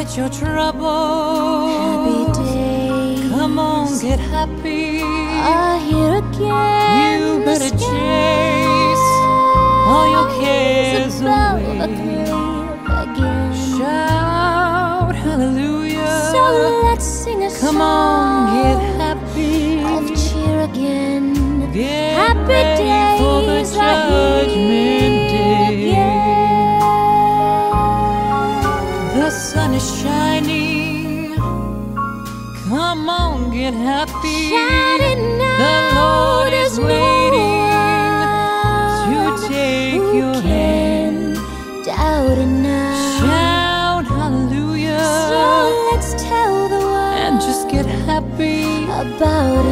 forget your troubles. Happy days, Come on, get happy. are here again. You better The chase all your cares skies away. about clear again. Shout hallelujah. So let's sing a Come on, get happy. of cheer again. Get Happy ready for the days are judgment here day. again. The sun is shining. Come on, get happy. Shining The now, Lord is there's no waiting to one take who your can hand. doubt it now. Shout hallelujah. So let's tell the world And just get happy. about